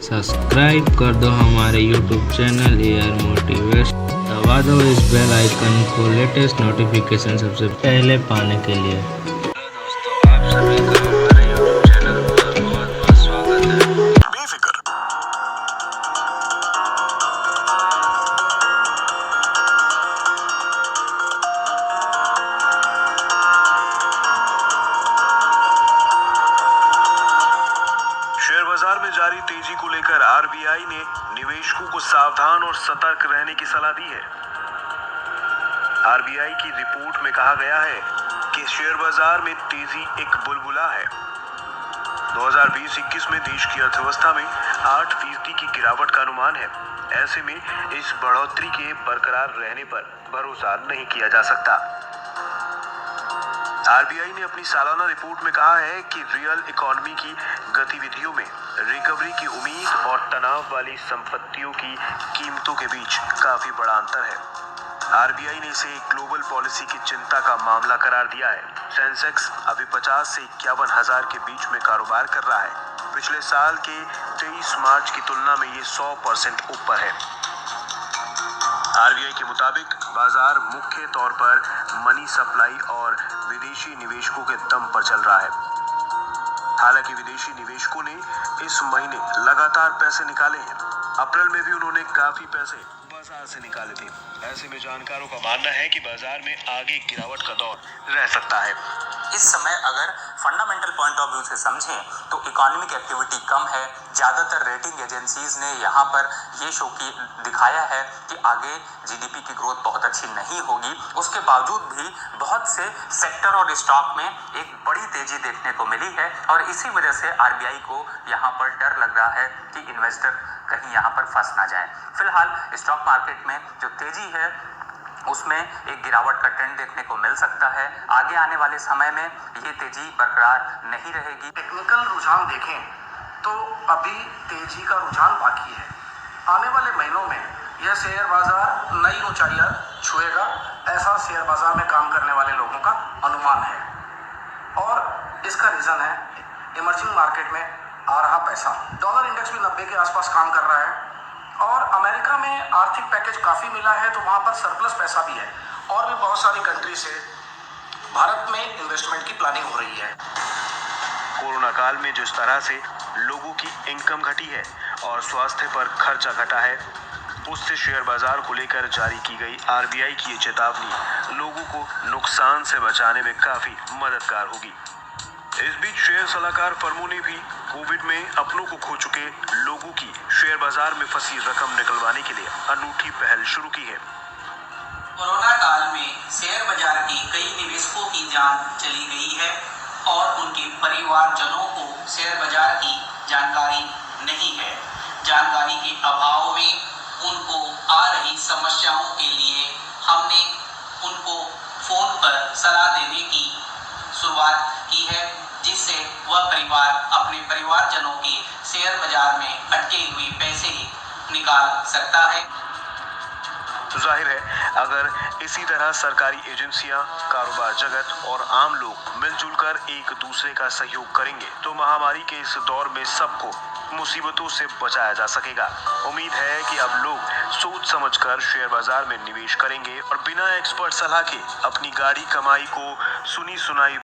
Subscribe कर दो हमारे YouTube चैनल एआर मोटिवेशन, दबा दो इस बेल आइकन को लेटेस्ट नोटिफिकेशन सबसे पहले पाने के लिए। हेलो दोस्तों, आप सभी का हमारे YouTube चैनल पर बहुत बहुत स्वागत है। बेफिक्र शेयर बाजार में जारी तेजी को लेकर आरबीआई ने निवेशकों को सावधान और सतर्क रहने की सलाह दी है। आरबीआई की रिपोर्ट में कहा गया है कि शेयर बाजार में तेजी एक बुलबुला है। 2020-21 में देश की अर्थव्यवस्था में 8% की गिरावट का अनुमान है। ऐसे में इस बढ़ोतरी के बरकरार रहने पर भरोसा नहीं किया जा सकता। आरबीआई ने अपनी सालाना रिपोर्ट में कहा है कि रियल इकोनॉमी की गतिविधियों में रिकवरी की उम्मीद और तनाव वाली संपत्तियों की कीमतों के बीच काफी बड़ा अंतर है। आरबीआई ने इसे ग्लोबल पॉलिसी की चिंता का मामला करार दिया है। सेंसेक्स अभी 50 से 51,000 के बीच में कारोबार कर रहा है। पिछले साल के 23 मार्च की तुलना में ये 100% ऊपर है। आरबीआई के मुताबिक बाजार मुख्य तौर पर मनी सप्लाई और विदेशी निवेशकों के दम पर चल रहा है। हालांकि विदेशी निवेशकों ने इस महीने लगातार पैसे निकाले हैं। अप्रैल में भी उन्होंने काफी पैसे बाजार से निकाले थे। ऐसे में जानकारों का मानना है कि बाजार में आगे गिरावट का दौर रह सकता है। इस समय अगर फंडामेंटल पॉइंट ऑफ व्यू से समझें तो इकोनॉमिक एक्टिविटी कम है। ज़्यादातर रेटिंग एजेंसीज ने यहाँ पर ये शो की दिखाया है कि आगे जीडीपी की ग्रोथ बहुत अच्छी नहीं होगी। उसके बावजूद भी बहुत से सेक्टर और स्टॉक में एक बड़ी तेजी देखने को मिली है और इसी वजह से आरबीआई को यहाँ पर डर लग रहा है कि इन्वेस्टर कहीं यहाँ पर फंस ना जाए। फिलहाल स्टॉक मार्केट में जो तेजी है उसमें एक गिरावट का ट्रेंड देखने को मिल सकता है। आगे आने वाले समय में ये तेजी बरकरार नहीं रहेगी। टेक्निकल रुझान देखें तो अभी तेजी का रुझान बाकी है। आने वाले महीनों में यह शेयर बाजार नई ऊंचाइयां छुएगा, ऐसा शेयर बाजार में काम करने वाले लोगों का अनुमान है। और इसका रीज़न है इमर्जिंग मार्केट में आ रहा पैसा। डॉलर इंडेक्स भी 90 के आसपास काम कर रहा है और अमेरिका में आर्थिक पैकेज काफ़ी मिला है तो वहाँ पर सरप्लस पैसा भी है। और भी बहुत सारी कंट्री से भारत में इन्वेस्टमेंट की प्लानिंग हो रही है। कोरोना काल में जिस तरह से लोगों की इनकम घटी है और स्वास्थ्य पर खर्चा घटा है, उससे शेयर बाजार को लेकर जारी की गई आरबीआई की ये चेतावनी लोगों को नुकसान से बचाने में काफी मददगार होगी। इस बीच शेयर सलाहकार फर्मों ने भी कोविड में अपनों को खो चुके लोगों की शेयर बाजार में फंसी रकम निकलवाने के लिए अनूठी पहल शुरू की है। कोरोना काल में शेयर बाजार के कई निवेशकों की जान चली गई है और उनके परिवारजनों को शेयर बाजार की जानकारी नहीं है। जानकारी के अभाव में उनको आ रही समस्याओं के लिए हमने उनको फोन पर सलाह देने की शुरुआत की है, जिससे वह परिवार अपने परिवारजनों के शेयर बाजार में अटके हुए पैसे निकाल सकता है। तो जाहिर है अगर इसी तरह सरकारी एजेंसियां, कारोबार जगत और आम लोग मिलजुल कर एक दूसरे का सहयोग करेंगे तो महामारी के इस दौर में सबको मुसीबतों से बचाया जा सकेगा। उम्मीद है कि अब लोग सोच समझकर शेयर बाजार में निवेश करेंगे और बिना एक्सपर्ट सलाह के अपनी गाढ़ी कमाई को सुनी सुनाई